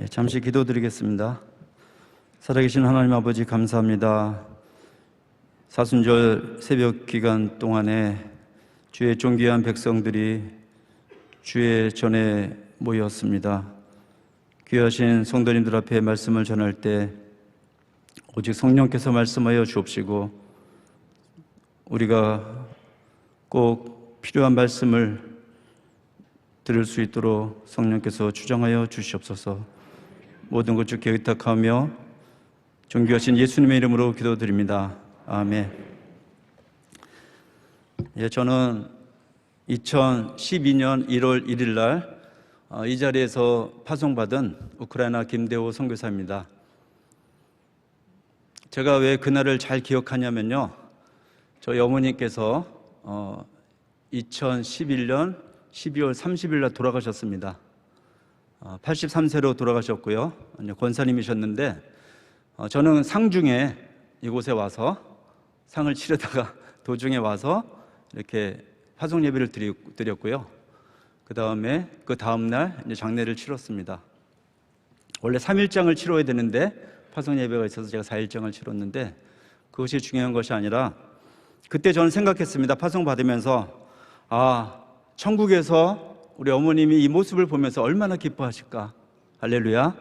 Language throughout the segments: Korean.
잠시 기도드리겠습니다. 살아계신 하나님 아버지 감사합니다. 사순절 새벽 기간 동안에 주의 존귀한 백성들이 주의 전에 모였습니다. 귀하신 성도님들 앞에 말씀을 전할 때 오직 성령께서 말씀하여 주옵시고 우리가 꼭 필요한 말씀을 들을 수 있도록 성령께서 주장하여 주시옵소서. 모든 것 주께 의탁하며 존귀하신 예수님의 이름으로 기도드립니다. 아멘. 저는 2012년 1월 1일 날 이 자리에서 파송받은 우크라이나 김대호 선교사입니다. 제가 왜 그날을 잘 기억하냐면요, 저희 어머니께서 2011년 12월 30일 날 돌아가셨습니다. 83세로 돌아가셨고요. 권사님이셨는데 저는 상중에 이곳에 와서 상을 치르다가 도중에 와서 이렇게 파송 예배를 드렸고요. 그 다음 날 이제 장례를 치렀습니다. 원래 3일장을 치러야 되는데 파송 예배가 있어서 제가 4일장을 치렀는데 그것이 중요한 것이 아니라 그때 저는 생각했습니다. 파송 받으면서 천국에서 우리 어머님이 이 모습을 보면서 얼마나 기뻐하실까. 할렐루야.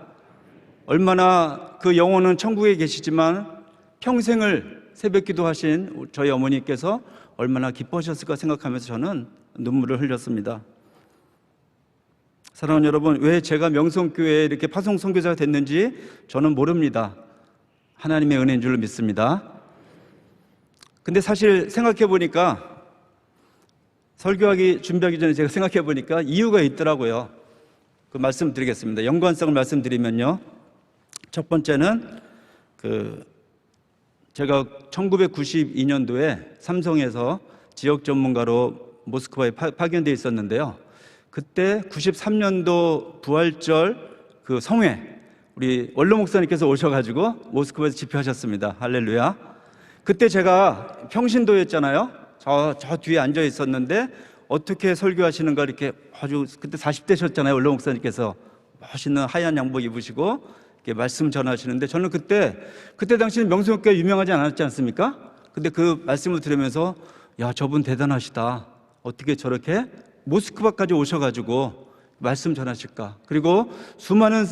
얼마나 그 영혼은 천국에 계시지만 평생을 새벽기도 하신 저희 어머니께서 얼마나 기뻐하셨을까 생각하면서 저는 눈물을 흘렸습니다. 사랑하는 여러분, 왜 제가 명성교회에 이렇게 파송 선교사가 됐는지 저는 모릅니다. 하나님의 은혜인 줄로 믿습니다. 근데 사실 생각해 보니까, 설교하기 준비하기 전에 제가 생각해 보니까 이유가 있더라고요. 그 말씀드리겠습니다. 연관성을 말씀드리면요, 첫 번째는 제가 1992년도에 삼성에서 지역 전문가로 모스크바에 파견되어 있었는데요. 그때 93년도 부활절 그 성회, 우리 원로 목사님께서 오셔가지고 모스크바에서 집회하셨습니다. 할렐루야. 그때 제가 평신도였잖아요. 저 뒤에 앉아 있었는데 어떻게 설교하시는가 이렇게 아주, 그때 40대셨잖아요. 원로 목사님께서 멋있는 하얀 양복 입으시고 이렇게 말씀 전하시는데 저는 그때 당시는 명성교회 유명하지 않았지 않습니까? 근데 그 말씀을 들으면서 야, 저분 대단하시다. 어떻게 저렇게 모스크바까지 오셔가지고 말씀 전하실까? 그리고 수많은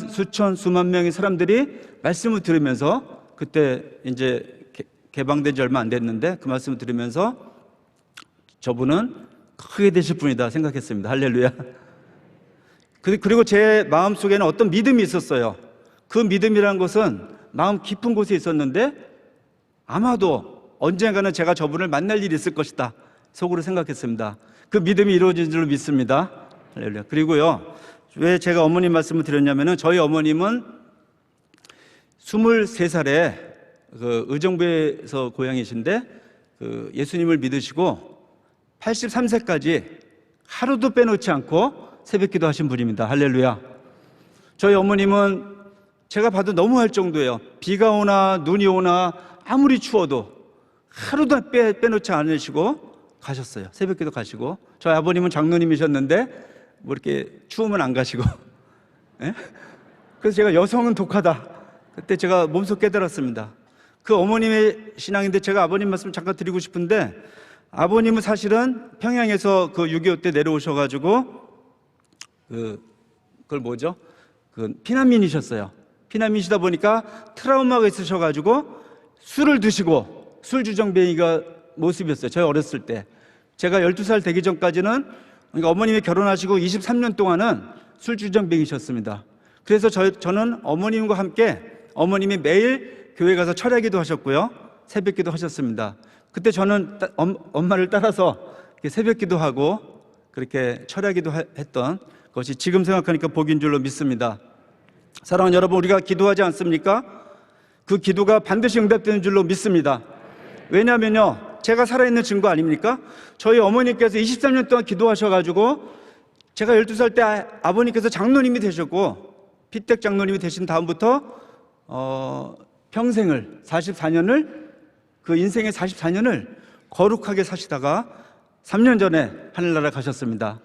수만 명의 사람들이 말씀을 들으면서, 그때 이제 개방된 지 얼마 안 됐는데 그 말씀을 들으면서 저분은 크게 되실 분이다 생각했습니다. 할렐루야. 그리고 제 마음속에는 어떤 믿음이 있었어요. 그 믿음이라는 것은 마음 깊은 곳에 있었는데 아마도 언젠가는 제가 저분을 만날 일이 있을 것이다 속으로 생각했습니다. 그 믿음이 이루어진 줄로 믿습니다. 할렐루야. 그리고요, 왜 제가 어머님 말씀을 드렸냐면은 저희 어머님은 23살에 의정부에서 고향이신데 예수님을 믿으시고 83세까지 하루도 빼놓지 않고 새벽기도 하신 분입니다. 할렐루야. 저희 어머님은 제가 봐도 너무할 정도예요. 비가 오나 눈이 오나 아무리 추워도 하루도 빼놓지 않으시고 가셨어요. 새벽기도 가시고. 저희 아버님은 장로님이셨는데 뭐 이렇게 추우면 안 가시고. 예? 그래서 제가 여성은 독하다, 그때 제가 몸소 깨달았습니다. 그 어머님의 신앙인데 제가 아버님 말씀 잠깐 드리고 싶은데, 아버님은 사실은 평양에서 그 6.25 때 내려오셔가지고 그걸 뭐죠? 피난민이셨어요. 피난민이시다 보니까 트라우마가 있으셔가지고 술을 드시고 술주정뱅이가 모습이었어요. 저희 어렸을 때. 제가 12살 되기 전까지는, 그러니까 어머님이 결혼하시고 23년 동안은 술주정뱅이셨습니다. 그래서 저는 어머님과 함께, 어머님이 매일 교회 가서 철야기도 하셨고요, 새벽기도 하셨습니다. 그때 저는 엄마를 따라서 새벽기도 하고 그렇게 철야기도 했던 것이 지금 생각하니까 복인 줄로 믿습니다. 사랑하는 여러분, 우리가 기도하지 않습니까? 그 기도가 반드시 응답되는 줄로 믿습니다. 왜냐하면요, 제가 살아있는 증거 아닙니까? 저희 어머니께서 23년 동안 기도하셔가지고 제가 12살 때 아버님께서 장로님이 되셨고 피택 장로님이 되신 다음부터 평생을 44년을, 그 인생의 44년을 거룩하게 사시다가 3년 전에 하늘나라 가셨습니다.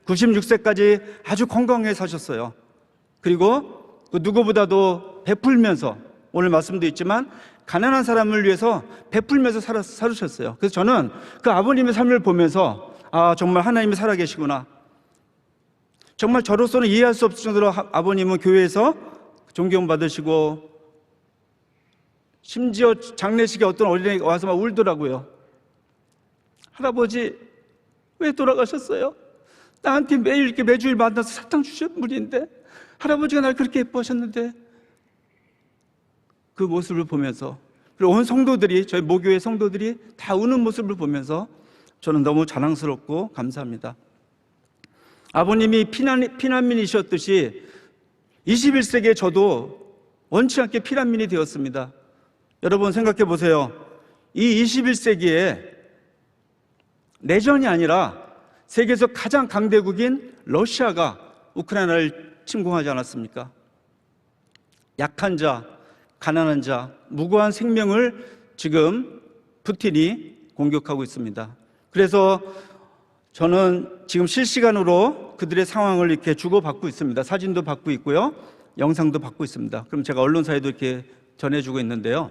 96세까지 아주 건강하게 사셨어요. 그리고 그 누구보다도 베풀면서, 오늘 말씀도 있지만 가난한 사람을 위해서 베풀면서 살으셨어요. 그래서 저는 그 아버님의 삶을 보면서 정말 하나님이 살아계시구나. 정말 저로서는 이해할 수 없을 정도로 아버님은 교회에서 존경받으시고, 심지어 장례식에 어떤 어린애가 와서 막 울더라고요. 할아버지 왜 돌아가셨어요? 나한테 매일 이렇게 매주일 만나서 사탕 주신 분인데, 할아버지가 날 그렇게 예뻐하셨는데. 그 모습을 보면서, 그리고 온 성도들이, 저희 모교의 성도들이 다 우는 모습을 보면서 저는 너무 자랑스럽고 감사합니다. 아버님이 피난민이셨듯이 21세기에 저도 원치 않게 피난민이 되었습니다. 여러분 생각해 보세요. 이 21세기에 내전이 아니라 세계에서 가장 강대국인 러시아가 우크라이나를 침공하지 않았습니까? 약한 자, 가난한 자, 무고한 생명을 지금 푸틴이 공격하고 있습니다. 그래서 저는 지금 실시간으로 그들의 상황을 이렇게 주고받고 있습니다. 사진도 받고 있고요, 영상도 받고 있습니다. 그럼 제가 언론사에도 이렇게 전해주고 있는데요.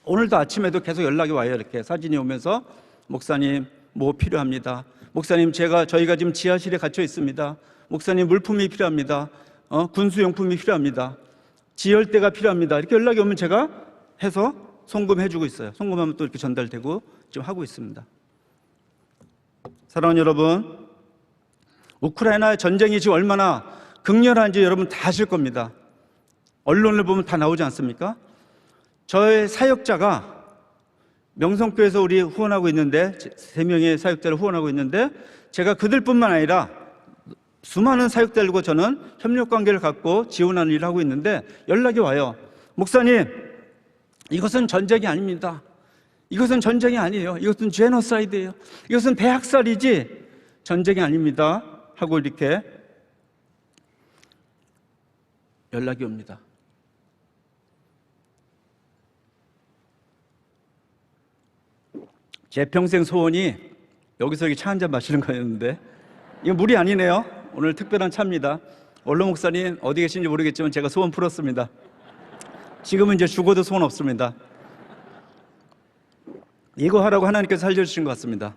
오늘도 아침에도 계속 연락이 와요. 이렇게 사진이 오면서, 목사님 뭐 필요합니다. 목사님 저희가 지금 지하실에 갇혀 있습니다. 목사님 물품이 필요합니다. 군수용품이 필요합니다. 지혈대가 필요합니다. 이렇게 연락이 오면 제가 해서 송금해주고 있어요. 송금하면 또 이렇게 전달되고 지금 하고 있습니다. 사랑하는 여러분, 우크라이나 전쟁이 지금 얼마나 극렬한지 여러분 다 아실 겁니다. 언론을 보면 다 나오지 않습니까? 저의 사역자가 명성교회에서 우리 후원하고 있는데, 3명의 사역자를 후원하고 있는데, 제가 그들뿐만 아니라 수많은 사역자들과 저는 협력관계를 갖고 지원하는 일을 하고 있는데 연락이 와요. 목사님, 이것은 전쟁이 아닙니다. 이것은 전쟁이 아니에요. 이것은 제노사이드예요. 이것은 대학살이지 전쟁이 아닙니다 하고 이렇게 연락이 옵니다. 제 평생 소원이 여기서 이렇게 차 한잔 마시는 거였는데, 이거 물이 아니네요. 오늘 특별한 차입니다. 원로 목사님 어디 계신지 모르겠지만 제가 소원 풀었습니다. 지금은 이제 죽어도 소원 없습니다. 이거 하라고 하나님께서 살려주신 것 같습니다.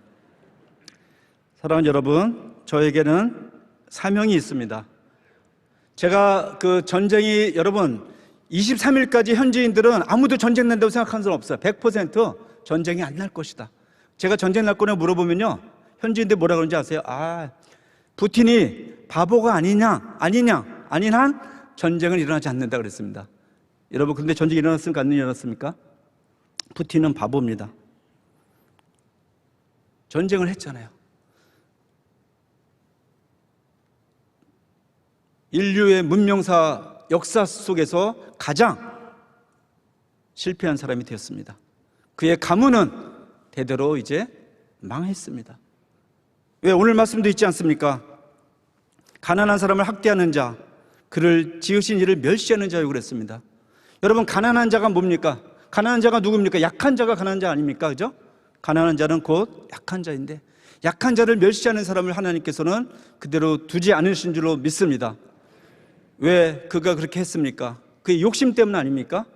사랑하는 여러분, 저에게는 사명이 있습니다. 제가 그 전쟁이, 여러분 23일까지 현지인들은 아무도 전쟁 난다고 생각하는 사람 없어요. 100% 전쟁이 안 날 것이다. 제가 전쟁 날 거냐고 물어보면요, 현지인들 뭐라 그러는지 아세요? 푸틴이 바보가 아닌 한 전쟁은 일어나지 않는다 그랬습니다. 여러분, 근데 전쟁이 일어났습니까? 안 일어났습니까? 푸틴은 바보입니다. 전쟁을 했잖아요. 인류의 문명사 역사 속에서 가장 실패한 사람이 되었습니다. 그의 가문은 대대로 이제 망했습니다. 왜? 오늘 말씀도 있지 않습니까? 가난한 사람을 학대하는 자, 그를 지으신 이를 멸시하는 자라고 그랬습니다. 여러분, 가난한 자가 뭡니까? 가난한 자가 누굽니까? 약한 자가 가난한 자 아닙니까? 그죠? 가난한 자는 곧 약한 자인데, 약한 자를 멸시하는 사람을 하나님께서는 그대로 두지 않으신 줄로 믿습니다. 왜 그가 그렇게 했습니까? 그의 욕심 때문 아닙니까?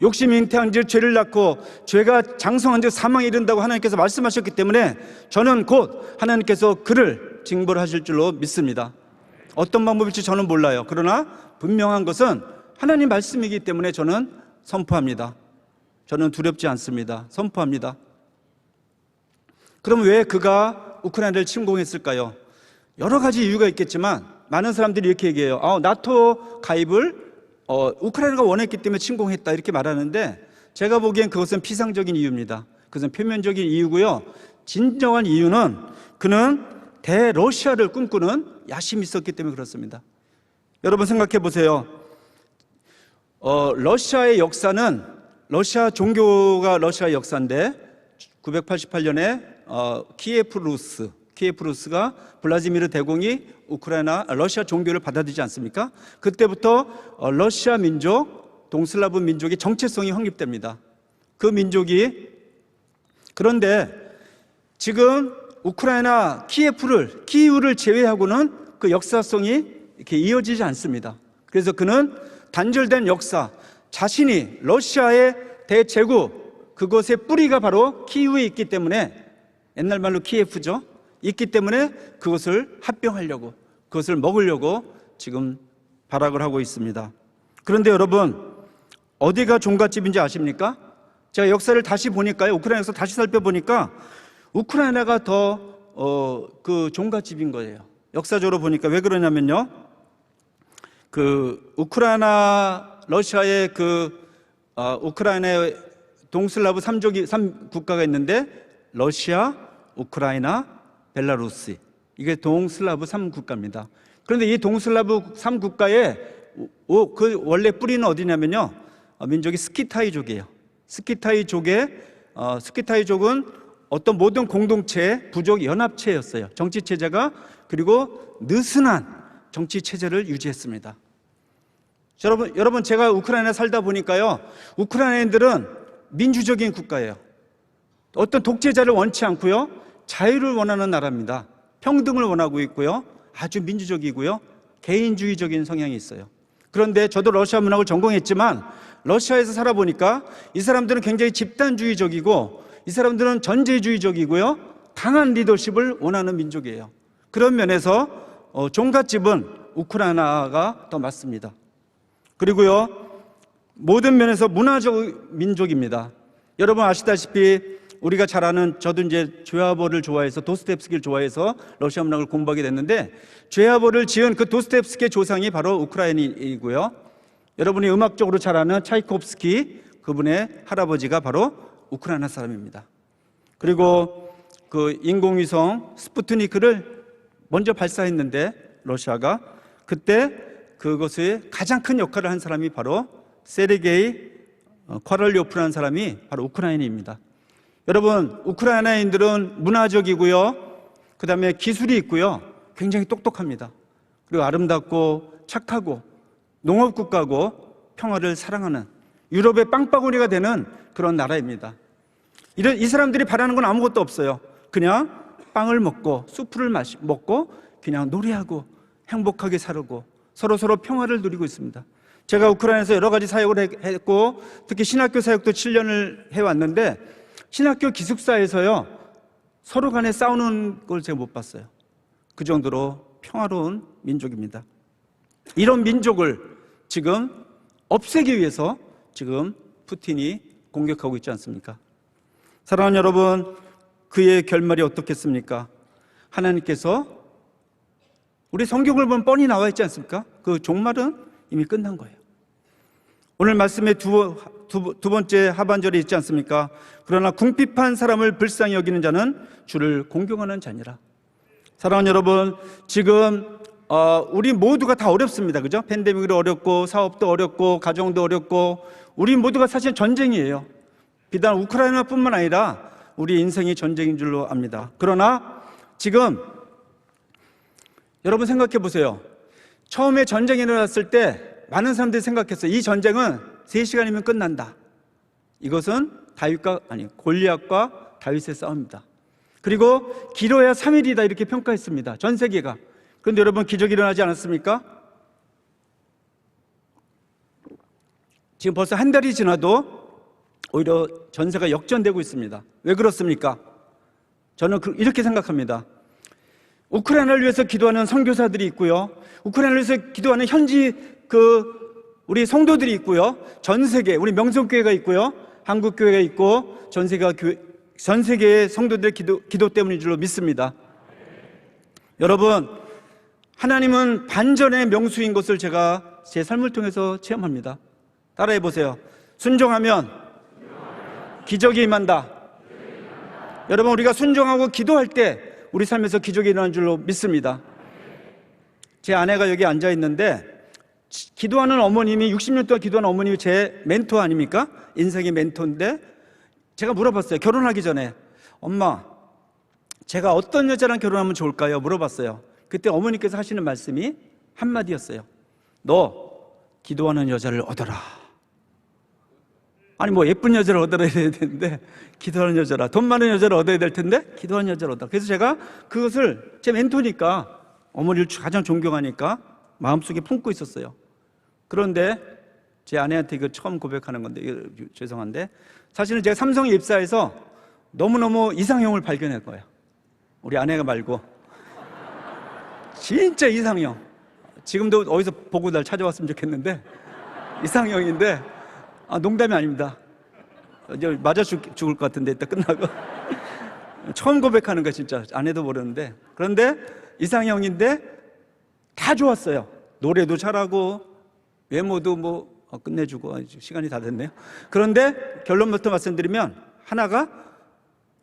욕심이 잉태한 즉 죄를 낳고 죄가 장성한 즉 사망에 이른다고 하나님께서 말씀하셨기 때문에 저는 곧 하나님께서 그를 징벌하실 줄로 믿습니다. 어떤 방법일지 저는 몰라요. 그러나 분명한 것은 하나님 말씀이기 때문에 저는 선포합니다. 저는 두렵지 않습니다. 선포합니다. 그럼 왜 그가 우크라이나를 침공했을까요? 여러 가지 이유가 있겠지만 많은 사람들이 이렇게 얘기해요. 나토 가입을 우크라이나가 원했기 때문에 침공했다 이렇게 말하는데, 제가 보기엔 그것은 피상적인 이유입니다. 그것은 표면적인 이유고요. 진정한 이유는 그는 대러시아를 꿈꾸는 야심이 있었기 때문에 그렇습니다. 여러분 생각해 보세요. 러시아의 역사는, 러시아 종교가 러시아의 역사인데 988년에 키예프루스가 블라디미르 대공이 러시아 종교를 받아들이지 않습니까? 그때부터 러시아 민족, 동슬라브 민족의 정체성이 확립됩니다. 그 민족이, 그런데 지금 우크라이나 키이우를 제외하고는 그 역사성이 이렇게 이어지지 않습니다. 그래서 그는 단절된 역사, 자신이 러시아의 대제국, 그것의 뿌리가 바로 키이우에 있기 때문에, 옛날 말로 키예프죠, 있기 때문에 그것을 합병하려고, 그것을 먹으려고 지금 발악을 하고 있습니다. 그런데 여러분, 어디가 종갓집인지 아십니까? 제가 역사를 다시 보니까요, 우크라이나 역사 다시 살펴보니까 우크라이나가 더 그 종갓집인 거예요. 역사적으로 보니까. 왜 그러냐면요, 그 우크라이나, 러시아의 우크라이나의 동슬라브 3국가가 있는데, 러시아, 우크라이나, 벨라루스, 이게 동슬라브 3국가입니다. 그런데 이 동슬라브 3국가의 그 원래 뿌리는 어디냐면요, 민족이 스키타이족이에요. 스키타이족은 어떤 모든 공동체, 부족 연합체였어요. 정치 체제가. 그리고 느슨한 정치 체제를 유지했습니다. 여러분, 제가 우크라이나 살다 보니까요, 우크라이나인들은 민주적인 국가예요. 어떤 독재자를 원치 않고요, 자유를 원하는 나라입니다. 평등을 원하고 있고요, 아주 민주적이고요, 개인주의적인 성향이 있어요. 그런데 저도 러시아 문학을 전공했지만 러시아에서 살아보니까 이 사람들은 굉장히 집단주의적이고, 이 사람들은 전제주의적이고요, 강한 리더십을 원하는 민족이에요. 그런 면에서 종갓집은 우크라이나가 더 맞습니다. 그리고요, 모든 면에서 문화적 민족입니다. 여러분 아시다시피, 우리가 잘 아는, 저도 이제 죄와벌을 좋아해서, 도스토옙스키를 좋아해서 러시아 문학을 공부하게 됐는데, 죄와벌을 지은 그 도스토옙스키의 조상이 바로 우크라이나이고요, 여러분이 음악적으로 잘 아는 차이콥스키, 그분의 할아버지가 바로 우크라이나 사람입니다. 그리고 그 인공위성 스푸트니크를 먼저 발사했는데, 러시아가, 그때 그것의 가장 큰 역할을 한 사람이 바로 세르게이 코랄리오프라는 사람이 바로 우크라이나입니다. 여러분, 우크라이나인들은 문화적이고요, 그 다음에 기술이 있고요, 굉장히 똑똑합니다. 그리고 아름답고 착하고 농업국가고 평화를 사랑하는 유럽의 빵바구니가 되는 그런 나라입니다. 이 사람들이 바라는 건 아무것도 없어요. 그냥 빵을 먹고 수프를 먹고 그냥 노래하고 행복하게 살고 서로 평화를 누리고 있습니다. 제가 우크라이나에서 여러 가지 사역을 했고, 특히 신학교 사역도 7년을 해왔는데, 신학교 기숙사에서요, 서로 간에 싸우는 걸 제가 못 봤어요. 그 정도로 평화로운 민족입니다. 이런 민족을 지금 없애기 위해서 지금 푸틴이 공격하고 있지 않습니까? 사랑하는 여러분, 그의 결말이 어떻겠습니까? 하나님께서, 우리 성경을 보면 뻔히 나와 있지 않습니까? 그 종말은 이미 끝난 거예요. 오늘 말씀의 두 번째 하반절에 있지 않습니까? 그러나 궁핍한 사람을 불쌍히 여기는 자는 주를 공경하는 자니라. 사랑하는 여러분, 지금 우리 모두가 다 어렵습니다. 그죠? 팬데믹으로 어렵고, 사업도 어렵고, 가정도 어렵고, 우리 모두가 사실 전쟁이에요. 비단 우크라이나뿐만 아니라 우리 인생이 전쟁인 줄로 압니다. 그러나 지금 여러분 생각해 보세요. 처음에 전쟁이 일어났을 때 많은 사람들이 생각했어요. 이 전쟁은 3시간이면 끝난다. 이것은 골리앗과 다윗의 싸움입니다. 그리고 길어야 3일이다 이렇게 평가했습니다. 전 세계가. 그런데 여러분, 기적이 일어나지 않았습니까? 지금 벌써 한 달이 지나도 오히려 전세가 역전되고 있습니다. 왜 그렇습니까? 저는 이렇게 생각합니다. 우크라이나를 위해서 기도하는 선교사들이 있고요, 우크라이나를 위해서 기도하는 현지 우리 성도들이 있고요, 전 세계 우리 명성교회가 있고요, 한국교회가 있고, 전 세계의 성도들의 기도 때문인 줄로 믿습니다. 여러분, 하나님은 반전의 명수인 것을 제가 제 삶을 통해서 체험합니다. 따라해 보세요. 순종하면 기적이 임한다. 여러분, 우리가 순종하고 기도할 때 우리 삶에서 기적이 일어나는 줄로 믿습니다. 제 아내가 여기 앉아 있는데, 기도하는 어머님이, 60년 동안 기도하는 어머님이 제 멘토 아닙니까? 인생의 멘토인데, 제가 물어봤어요. 결혼하기 전에, 엄마, 제가 어떤 여자랑 결혼하면 좋을까요? 물어봤어요. 그때 어머니께서 하시는 말씀이 한마디였어요. 너 기도하는 여자를 얻어라. 아니, 뭐 예쁜 여자를 얻어야 되는데 기도하는 여자라, 돈 많은 여자를 얻어야 될 텐데 기도하는 여자를 얻어라. 그래서 제가 그것을, 제 멘토니까, 어머니를 가장 존경하니까 마음속에 품고 있었어요. 그런데 제 아내한테 이거 처음 고백하는 건데, 이거 죄송한데, 사실은 제가 삼성에 입사해서 너무너무 이상형을 발견할 거예요. 우리 아내가 말고 진짜 이상형. 지금도 어디서 보고 날 찾아왔으면 좋겠는데, 이상형인데, 농담이 아닙니다. 이제 맞아 죽을 것 같은데, 이따 끝나고. 처음 고백하는 거 진짜 아내도 모르는데, 그런데 이상형인데 다 좋았어요. 노래도 잘하고 외모도 뭐 끝내주고. 시간이 다 됐네요. 그런데 결론부터 말씀드리면, 하나가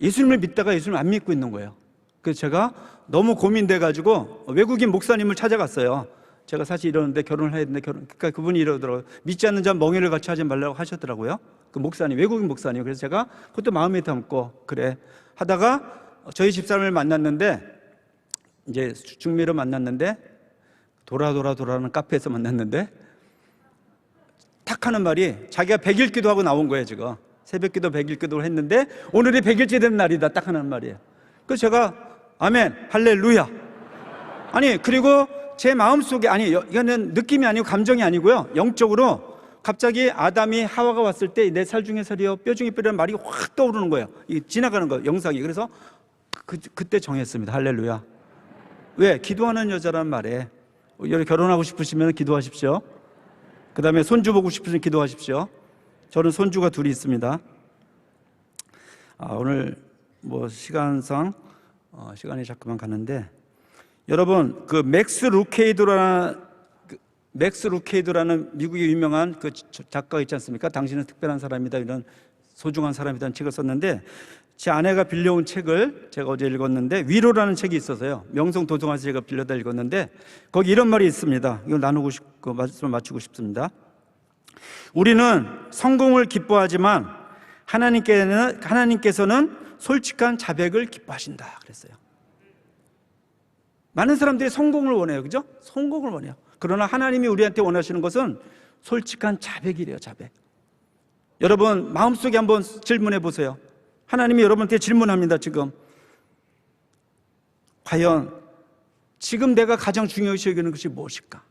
예수님을 믿다가 예수님을 안 믿고 있는 거예요. 그래서 제가 너무 고민돼 가지고 외국인 목사님을 찾아갔어요. 제가 사실 이러는데 결혼을 해야 되는데, 그러니까 그분이 이러더라고요. 믿지 않는 자 멍에를 같이 하지 말라고 하셨더라고요. 그 목사님, 외국인 목사님. 그래서 제가 그것도 마음에 담고 그래 하다가 저희 집사람을 만났는데, 이제 중미로 만났는데, 돌아는 카페에서 만났는데, 탁 하는 말이 자기가 100일 기도하고 나온 거예요. 지금 새벽 기도 100일 기도를 했는데 오늘이 100일째 된 날이다, 딱 하는 말이에요. 그래서 제가 아멘 할렐루야. 아니, 그리고 제 마음속에, 아니 이거는 느낌이 아니고 감정이 아니고요, 영적으로 갑자기 아담이 하와가 왔을 때 내 살 중에 살이요 뼈 중에 뼈라는 말이 확 떠오르는 거예요. 이 지나가는 거, 영상이. 그래서 그때 정했습니다. 할렐루야. 왜? 기도하는 여자란 말에, 여기 결혼하고 싶으시면 기도하십시오. 그 다음에 손주 보고 싶으시면 기도하십시오. 저는 손주가 둘이 있습니다. 오늘 뭐 시간상 시간이 자꾸만 가는데, 여러분 그 맥스 루케이도라는 미국의 유명한 그 작가가 있지 않습니까? 당신은 특별한 사람이다, 이런 소중한 사람이라는 책을 썼는데, 제 아내가 빌려온 책을 제가 어제 읽었는데, 위로라는 책이 있어서요, 명성도성에서 제가 빌려다 읽었는데, 거기 이런 말이 있습니다. 이걸 나누고 싶고 말씀을 마치고 싶습니다. 우리는 성공을 기뻐하지만 하나님께서는 솔직한 자백을 기뻐하신다 그랬어요. 많은 사람들이 성공을 원해요, 그죠? 성공을 원해요. 그러나 하나님이 우리한테 원하시는 것은 솔직한 자백이래요. 자백. 여러분 마음속에 한번 질문해 보세요. 하나님이 여러분한테 질문합니다. 지금 과연 지금 내가 가장 중요시 여기는 것이 무엇일까?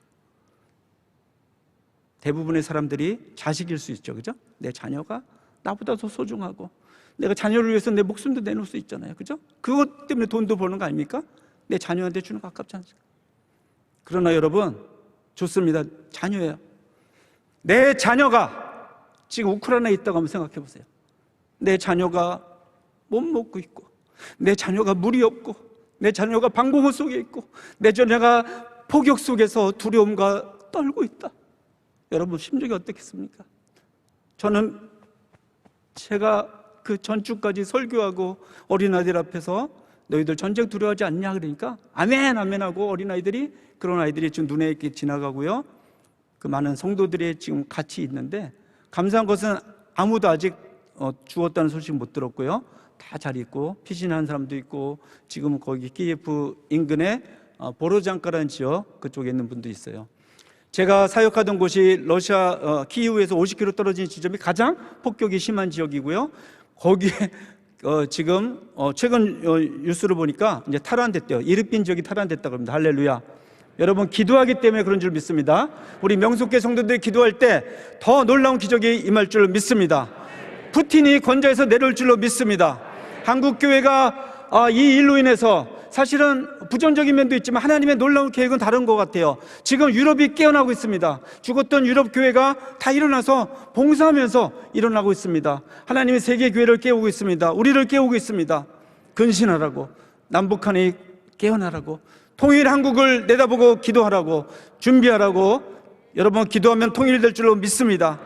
대부분의 사람들이 자식일 수 있죠, 그죠? 내 자녀가 나보다 더 소중하고, 내가 자녀를 위해서 내 목숨도 내놓을 수 있잖아요, 그죠? 그것 때문에 돈도 버는 거 아닙니까? 내 자녀한테 주는 거 아깝지 않습니까? 그러나 여러분, 좋습니다. 자녀예요. 내 자녀가 지금 우크라이나에 있다고 한번 생각해 보세요. 내 자녀가 못 먹고 있고, 내 자녀가 물이 없고, 내 자녀가 방공호 속에 있고, 내 자녀가 폭격 속에서 두려움과 떨고 있다. 여러분 심정이 어떻겠습니까? 저는 제가 그 전주까지 설교하고 어린아이들 앞에서 너희들 전쟁 두려워하지 않냐 그러니까 아멘 아멘 하고, 어린아이들이, 그런 아이들이 지금 눈에 이렇게 지나가고요, 그 많은 성도들이 지금 같이 있는데, 감사한 것은 아무도 아직 죽었다는 소식 못 들었고요, 다 잘 있고, 피신한 사람도 있고, 지금 거기 키예프 인근에 보로장카라는 지역, 그쪽에 있는 분도 있어요. 제가 사역하던 곳이 러시아 키이우에서 50km 떨어진 지점이 가장 폭격이 심한 지역이고요. 거기에 지금 최근 뉴스를 보니까 이제 탈환됐대요. 이르핀 지역이 탈환됐다고 합니다. 할렐루야. 여러분 기도하기 때문에 그런 줄 믿습니다. 우리 명속교 성도들이 기도할 때 더 놀라운 기적이 임할 줄 믿습니다. 푸틴이 권좌에서 내려올 줄로 믿습니다. 한국 교회가 이 일로 인해서 사실은 부정적인 면도 있지만 하나님의 놀라운 계획은 다른 것 같아요. 지금 유럽이 깨어나고 있습니다. 죽었던 유럽 교회가 다 일어나서 봉사하면서 일어나고 있습니다. 하나님의 세계 교회를 깨우고 있습니다. 우리를 깨우고 있습니다. 근신하라고, 남북한이 깨어나라고, 통일 한국을 내다보고 기도하라고, 준비하라고. 여러분 기도하면 통일될 줄로 믿습니다.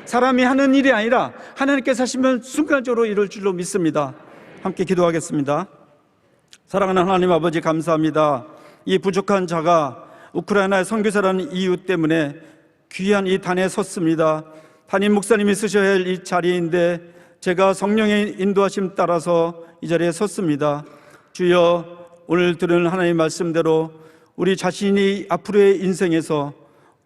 사람이 하는 일이 아니라 하나님께서 하시면 순간적으로 이룰 줄로 믿습니다. 함께 기도하겠습니다. 사랑하는 하나님 아버지, 감사합니다. 이 부족한 자가 우크라이나의 선교사라는 이유 때문에 귀한 이 단에 섰습니다. 담임 목사님이 쓰셔야 할 이 자리인데 제가 성령의 인도하심 따라서 이 자리에 섰습니다. 주여, 오늘 들은 하나님의 말씀대로 우리 자신이 앞으로의 인생에서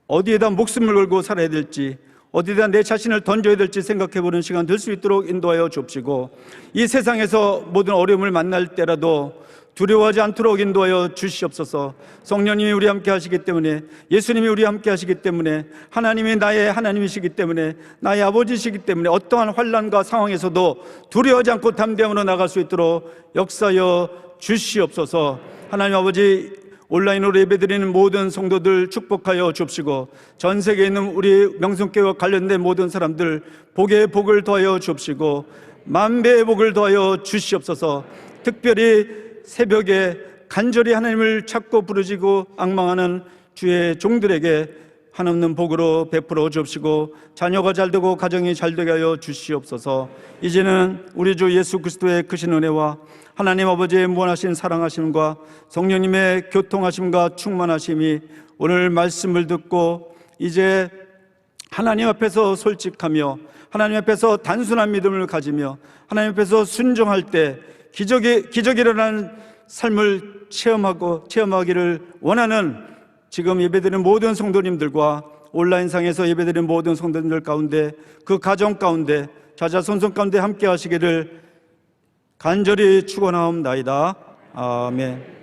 어디에다 목숨을 걸고 살아야 될지, 어디다 내 자신을 던져야 될지 생각해보는 시간 될 수 있도록 인도하여 주옵시고, 이 세상에서 모든 어려움을 만날 때라도 두려워하지 않도록 인도하여 주시옵소서. 성령님이 우리 함께 하시기 때문에, 예수님이 우리 함께 하시기 때문에, 하나님이 나의 하나님이시기 때문에, 나의 아버지시기 때문에 어떠한 환난과 상황에서도 두려워하지 않고 담대함으로 나갈 수 있도록 역사하여 주시옵소서. 하나님 아버지, 온라인으로 예배드리는 모든 성도들 축복하여 주옵시고, 전 세계에 있는 우리 명성교회와 관련된 모든 사람들 복의 복을 더하여 주옵시고, 만배의 복을 더하여 주시옵소서. 특별히 새벽에 간절히 하나님을 찾고 부르짖고 앙망하는 주의 종들에게 한없는 복으로 베풀어 주옵시고, 자녀가 잘되고 가정이 잘되게 하여 주시옵소서. 이제는 우리 주 예수 그리스도의 크신 은혜와 하나님 아버지의 무한하신 사랑하심과 성령님의 교통하심과 충만하심이 오늘 말씀을 듣고 이제 하나님 앞에서 솔직하며 하나님 앞에서 단순한 믿음을 가지며 하나님 앞에서 순종할 때 기적이 일어나는 삶을 체험하기를 원하는 지금 예배드리는 모든 성도님들과 온라인상에서 예배드리는 모든 성도님들 가운데, 그 가정 가운데, 자자손손 가운데 함께 하시기를 간절히 축원하옵나이다. 아멘.